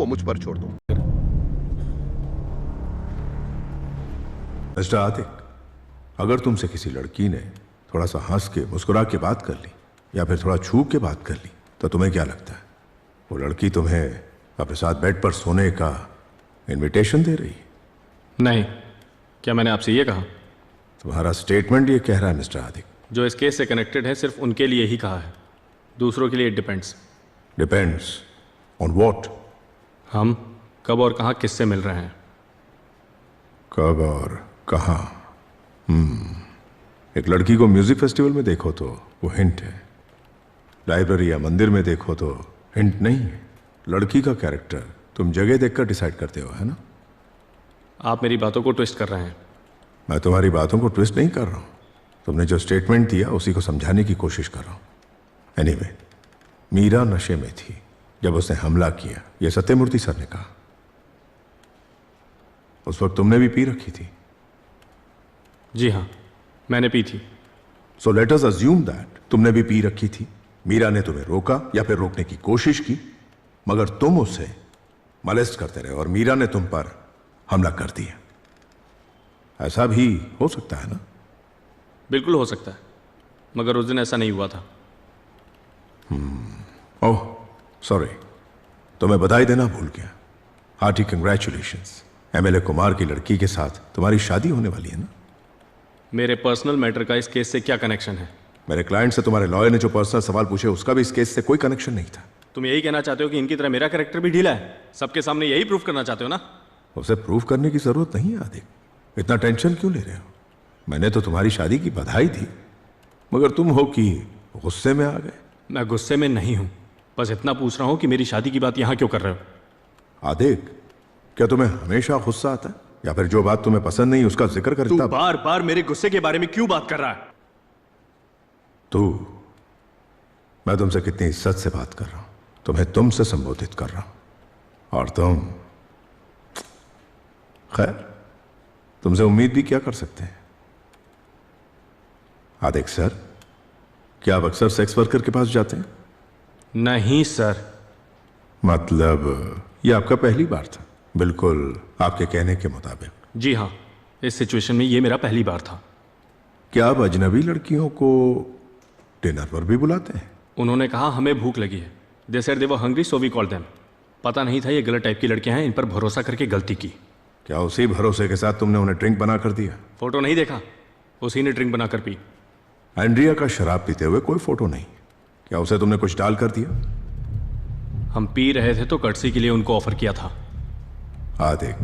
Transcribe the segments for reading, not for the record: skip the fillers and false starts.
वो मुझ पर छोड़ दो। मिस्टर आतिक, अगर तुमसे किसी लड़की ने थोड़ा सा हंस के मुस्कुरा के बात कर ली या फिर थोड़ा छू के बात कर ली तो तुम्हें क्या लगता है वो लड़की तुम्हें अपने साथ बेड पर सोने का इनविटेशन दे रही है? नहीं। क्या मैंने आपसे ये कहा? तुम्हारा स्टेटमेंट ये कह रहा है मिस्टर आतिक। जो इस केस से कनेक्टेड है सिर्फ उनके लिए ही कहा है, दूसरों के लिए it depends. Depends on what? हम कब और कहाँ किससे मिल रहे हैं। कब और कहाँ? एक लड़की को म्यूजिक फेस्टिवल में देखो तो वो हिंट है, लाइब्रेरी या मंदिर में देखो तो हिंट नहीं है। लड़की का कैरेक्टर तुम जगह देखकर डिसाइड करते हो, है ना? आप मेरी बातों को ट्विस्ट कर रहे हैं। मैं तुम्हारी बातों को ट्विस्ट नहीं कर रहा हूं, तुमने जो स्टेटमेंट दिया उसी को समझाने की कोशिश कर रहा हूं। एनीवे, मीरा नशे में थी जब उसने हमला किया, यह सत्यमूर्ति सर ने कहा। उस वक्त तुमने भी पी रखी थी? जी हाँ, मैंने पी थी। So let us assume that तुमने भी पी रखी थी। मीरा ने तुम्हें रोका या फिर रोकने की कोशिश की, मगर तुम उसे मलेस्ट करते रहे और मीरा ने तुम पर हमला कर दिया। ऐसा भी हो सकता है ना? बिल्कुल हो सकता है, मगर उस दिन ऐसा नहीं हुआ था। ओह सॉरी, तो मैं बधाई देना भूल गया। Hearty congratulations. एमएलए कुमार की लड़की के साथ तुम्हारी शादी होने वाली है ना? मेरे पर्सनल मैटर का इस केस से क्या कनेक्शन है? मेरे क्लाइंट से तुम्हारे लॉयर ने जो पर्सनल सवाल पूछे उसका भी इस केस से कोई कनेक्शन नहीं था। तुम यही कहना चाहते हो कि इनकी तरह मेरा कैरेक्टर भी ढीला है? सबके सामने यही प्रूफ करना चाहते हो ना? उसे प्रूव करने की जरूरत नहीं है आदिक, इतना टेंशन क्यों ले रहे हो? मैंने तो तुम्हारी शादी की बधाई दी, मगर तुम हो कि गुस्से में आ गए। मैं गुस्से में नहीं हूं, बस इतना पूछ रहा हूं कि मेरी शादी की बात यहां क्यों कर रहे हो? आदिक, क्या तुम्हें हमेशा गुस्सा आता है या फिर जो बात तुम्हें पसंद नहीं उसका जिक्र करता? तू बार बार मेरे गुस्से के बारे में क्यों बात कर रहा है? मैं तुमसे कितनी इज्जत से बात कर रहा हूं, तुम्हें तुमसे संबोधित कर रहा हूं, और तुम, खैर तुमसे उम्मीद भी क्या कर सकते हैं। आदिक सर, क्या आप अक्सर सेक्स वर्कर के पास जाते हैं? नहीं सर। मतलब ये आपका पहली बार था? बिल्कुल आपके कहने के मुताबिक। जी हाँ, इस सिचुएशन में ये मेरा पहली बार था। क्या आप अजनबी लड़कियों को डिनर पर भी बुलाते हैं? उन्होंने कहा हमें भूख लगी है। They said they were hungry so we called them. पता नहीं था ये गलत टाइप की लड़कियां हैं, इन पर भरोसा करके गलती की। क्या उसी भरोसे के साथ तुमने उन्हें ड्रिंक बना कर दिया? फोटो नहीं देखा? उसी ने ड्रिंक बनाकर पी। एंड्रिया का शराब पीते हुए कोई फोटो नहीं। क्या उसे तुमने कुछ डाल कर दिया? हम पी रहे थे तो कर्टसी के लिए उनको ऑफर किया था। आदिक,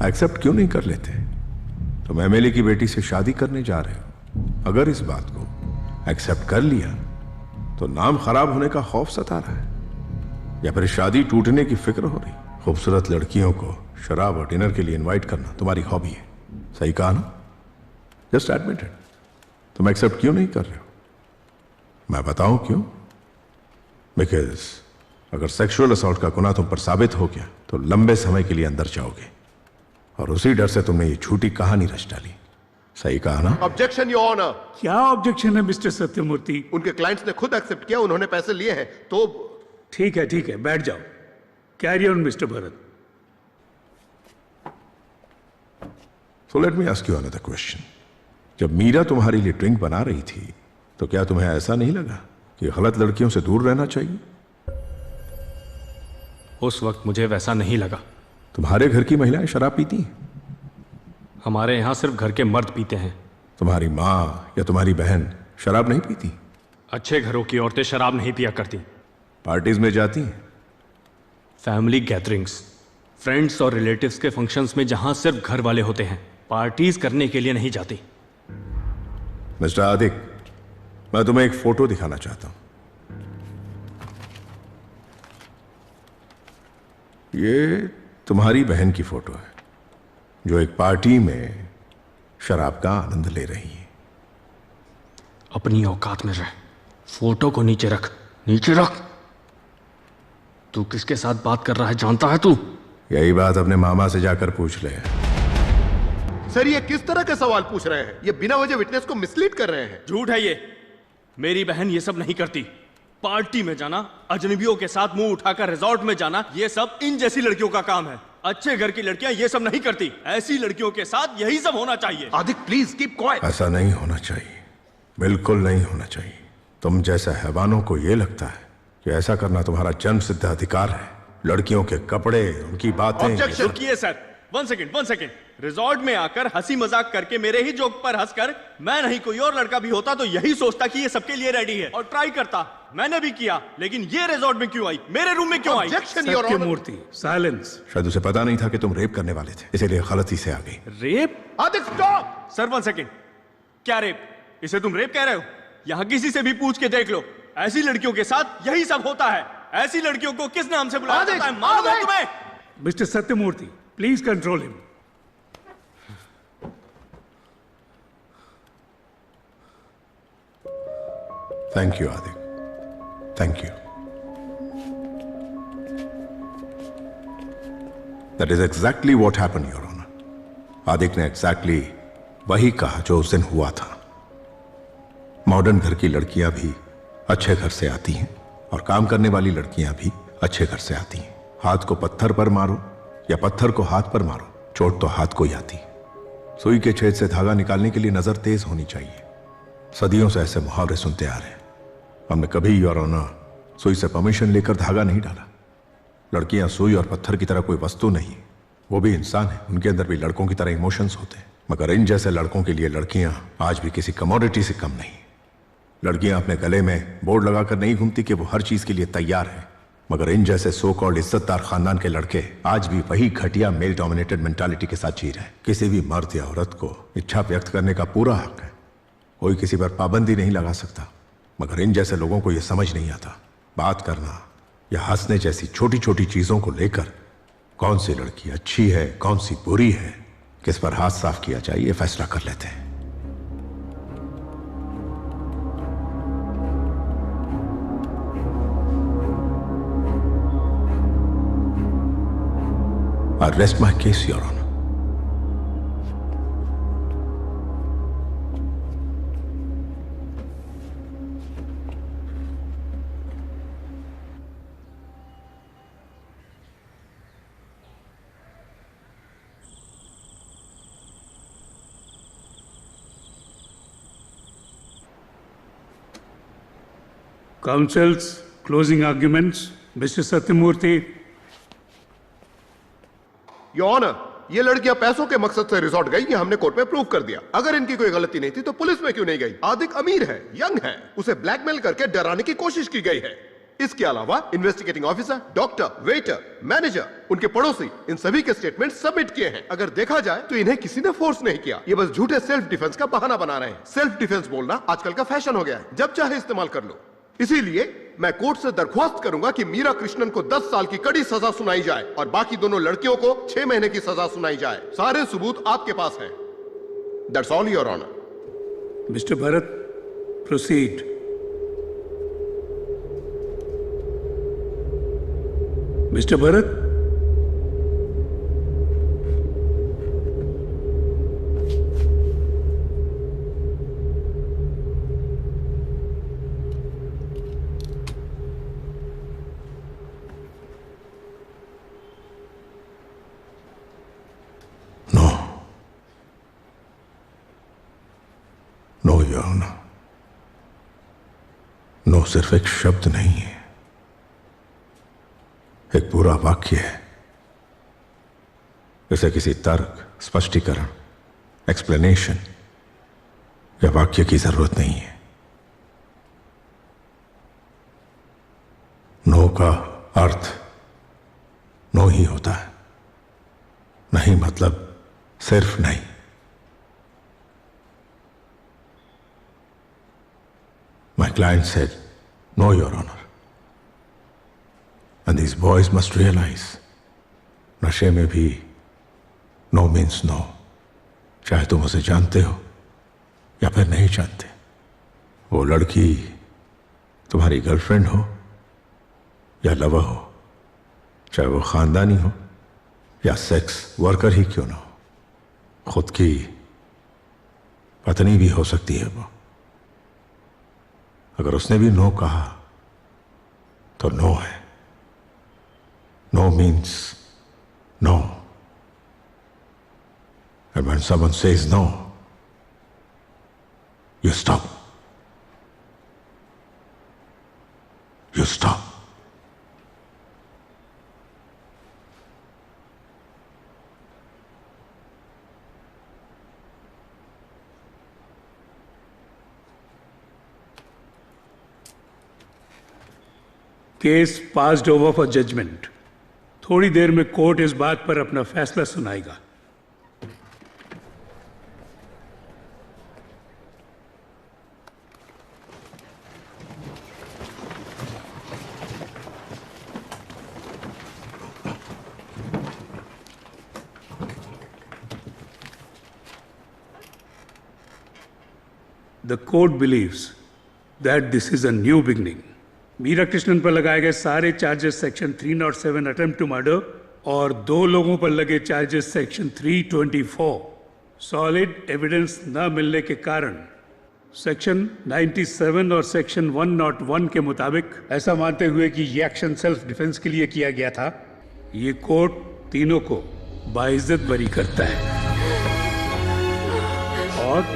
एक्सेप्ट क्यों नहीं कर लेते? तुम एमएलए की बेटी से शादी करने जा रहे हो, अगर इस बात को एक्सेप्ट कर लिया तो नाम खराब होने का खौफ सता रहा है या फिर शादी टूटने की फिक्र हो रही? खूबसूरत लड़कियों को शराब और डिनर के लिए इनवाइट करना तुम्हारी हॉबी है, सही कहा ना? Just admit it. तुम एक्सेप्ट क्यों नहीं कर रहे हो? मैं बताऊं क्यों? बिकॉज अगर सेक्सुअल असॉल्ट का गुनाह तुम पर साबित हो गया तो लंबे समय के लिए अंदर जाओगे, और उसी डर से तुमने ये झूठी कहानी रच डाली, सही कहा ना? Objection your honour. क्या ऑब्जेक्शन है मिस्टर सत्यमूर्ति? उनके क्लाइंट्स ने खुद एक्सेप्ट किया, उन्होंने पैसे लिए हैं तो। ठीक है, बैठ जाओ। Carry on mister Bharat. So let me ask you another question. जब मीरा तुम्हारे लिए ड्रिंक बना रही थी तो क्या तुम्हें ऐसा नहीं लगा कि गलत लड़कियों से दूर रहना चाहिए? उस वक्त मुझे वैसा नहीं लगा। तुम्हारे घर की महिलाएं शराब पीती हैं? हमारे यहाँ सिर्फ घर के मर्द पीते हैं। तुम्हारी माँ या तुम्हारी बहन शराब नहीं पीती? अच्छे घरों की औरतें शराब नहीं पिया करती। पार्टीज में जाती हैं? फैमिली गैदरिंग्स, फ्रेंड्स और रिलेटिव्स के फंक्शंस में जहां सिर्फ घर वाले होते हैं, पार्टीज करने के लिए नहीं जाती। मिस्टर आदिक, मैं तुम्हें एक फोटो दिखाना चाहता हूं। ये तुम्हारी बहन की फोटो है जो एक पार्टी में शराब का आनंद ले रही है। अपनी औकात में रह, फोटो को नीचे रख, नीचे रख। तू किसके साथ बात कर रहा है जानता है तू? यही बात अपने मामा से जाकर पूछ ले। सर ये किस तरह के सवाल पूछ रहे हैं? ये बिना वजह विटनेस को मिसलीड कर रहे हैं। झूठ है ये। मेरी बहन ये सब नहीं करती। पार्टी में जाना, अजनबियों के साथ मुंह उठाकर रिजॉर्ट में जाना, ये सब इन जैसी लड़कियों का काम है। अच्छे घर की लड़कियां ये सब नहीं करती। ऐसी लड़कियों के साथ यही सब होना चाहिए। आदिक प्लीज कीप क्वाइट। ऐसा नहीं होना चाहिए, बिल्कुल नहीं होना चाहिए। तुम जैसे हैवानों को ये लगता है कि ऐसा करना तुम्हारा जन्म सिद्ध अधिकार है। लड़कियों के कपड़े, उनकी बातें। Objection! रुकिए सर, वन सेकेंड। रिजॉर्ट में आकर हंसी मजाक करके मेरे ही जोक पर हंसकर मैं नहीं कोई और लड़का भी होता तो यही सोचता कि ये सबके लिए रेडी है और ट्राई करता। मैंने भी किया, लेकिन ये रिजॉर्ट में क्यों आई, मेरे रूम में क्यों आई? Objection, Your Honor. Sathyamurthy, silence. शायद उसे पता नहीं था कि तुम रेप करने वाले थे, इसीलिए गलती से आ गई। रेप? आदिक स्टॉप। सर वन सेकेंड, क्या रेप? इसे तुम रेप कह रहे हो? यहाँ किसी से भी पूछ के देख लो, ऐसी लड़कियों के साथ यही सब होता है। ऐसी लड़कियों को किस नाम से बुलाया जाता है मालूम है तुम्हें? Mister Satyamurthy, please control him. Thank you Adik, thank you. That is exactly what happen your honour. Adik ने एग्जैक्टली वही कहा जो उस दिन हुआ था। मॉडर्न घर की लड़कियां भी अच्छे घर से आती हैं और काम करने वाली लड़कियां भी अच्छे घर से आती हैं। हाथ को पत्थर पर मारो या पत्थर को हाथ पर मारो, चोट तो हाथ को ही आती। सुई के छेद से धागा निकालने के लिए नजर तेज होनी चाहिए। सदियों से ऐसे मुहावरे सुनते आ रहे हैं। हमने कभी योर ऑनर सुई से परमिशन लेकर धागा नहीं डाला। लड़कियां सुई और पत्थर की तरह कोई वस्तु नहीं, वो भी इंसान है। उनके अंदर भी लड़कों की तरह इमोशंस होते हैं, मगर इन जैसे लड़कों के लिए लड़कियां आज भी किसी कमोडिटी से कम नहीं। लड़कियां अपने गले में बोर्ड लगाकर नहीं घूमती कि वो हर चीज के लिए तैयार है, मगर इन जैसे सो कॉल्ड इज्जतदार खानदान के लड़के आज भी वही घटिया मेल डोमिनेटेड मेंटालिटी के साथ जी रहे हैं। किसी भी मर्द या औरत को इच्छा व्यक्त करने का पूरा हक है, कोई किसी पर पाबंदी नहीं लगा सकता, मगर इन जैसे लोगों को यह समझ नहीं आता। बात करना या हंसने जैसी छोटी छोटी चीजों को लेकर कौन सी लड़की अच्छी है, कौन सी बुरी है, किस पर हाथ साफ किया जाए, ये फैसला कर लेते हैं। I rest my case, Your Honor. Counsel's closing arguments. Mr. Satyamurthy. Your honour, ये लड़कियां पैसों के मकसद से रिजॉर्ट गई, ये हमने कोर्ट में प्रूव कर दिया। अगर इनकी कोई गलती नहीं थी तो पुलिस में क्यों नहीं गई? आदिक अमीर है, यंग है, उसे ब्लैकमेल करके डराने की कोशिश की गई है। इसके अलावा investigating officer, doctor, waiter, manager, उनके पड़ोसी, इन सभी के स्टेटमेंट सबमिट किए हैं। अगर देखा जाए तो इन्हें किसी ने फोर्स नहीं किया, ये बस झूठे सेल्फ डिफेंस का बहाना बना रहे हैं। सेल्फ डिफेंस बोलना आजकल का फैशन हो गया है, जब चाहे इस्तेमाल कर लो। इसीलिए मैं कोर्ट से दरख्वास्त करूंगा कि मीरा कृष्णन को 10 साल की कड़ी सजा सुनाई जाए और बाकी दोनों लड़कियों को 6 महीने की सजा सुनाई जाए। सारे सबूत आपके पास हैं। That's all your honour. Mr. Bharat, proceed. Mr. Bharat? No your honour, no सिर्फ एक शब्द नहीं है, एक पूरा वाक्य है। इसे किसी तर्क, स्पष्टीकरण, एक्सप्लेनेशन या वाक्य की जरूरत नहीं है। नो का अर्थ नो ही होता है। नहीं मतलब सिर्फ नहीं। My client said, "No, Your Honor." And these boys must realize, नशे में भी no means no. चाहे तुम उसे जानते हो या फिर नहीं जानते। वो लड़की तुम्हारी गर्लफ्रेंड हो या लवर हो, चाहे वो खानदानी हो या सेक्स वर्कर ही क्यों ना हो, खुद की पत्नी भी हो सकती है वो। अगर उसने भी नो कहा तो नो है. No means no. And when someone says no, you stop. You stop. Case passed over for judgement. थोड़ी देर में कोर्ट इस बात पर अपना फैसला सुनाएगा. The court believes that this is a new beginning. Meera Krishnan पर लगाए गए सारे charges section 307 attempt to murder और 2 लोगों पर लगे चार्जेस सेक्शन 324 सॉलिड एविडेंस न मिलने के कारण सेक्शन 97 और सेक्शन 101 के मुताबिक ऐसा मानते हुए कि ये एक्शन सेल्फ डिफेंस के लिए किया गया था, ये कोर्ट तीनों को बाइज्जत बरी करता है. और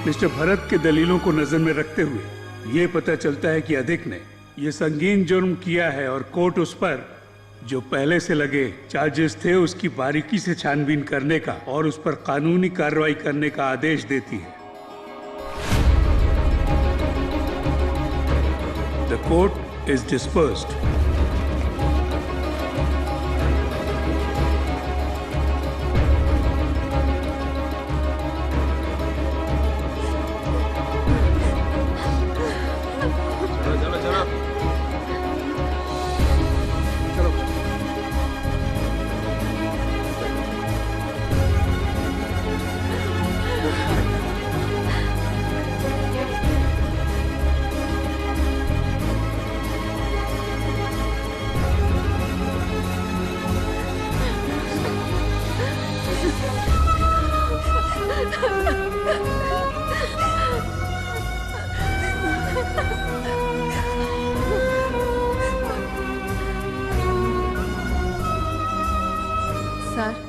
मिस्टर भरत के दलीलों को नजर में रखते हुए ये पता चलता है कि अधिक ने ये संगीन जुर्म किया है और कोर्ट उस पर जो पहले से लगे चार्जेस थे उसकी बारीकी से छानबीन करने का और उस पर कानूनी कार्रवाई करने का आदेश देती है. The court is dispersed. Sir,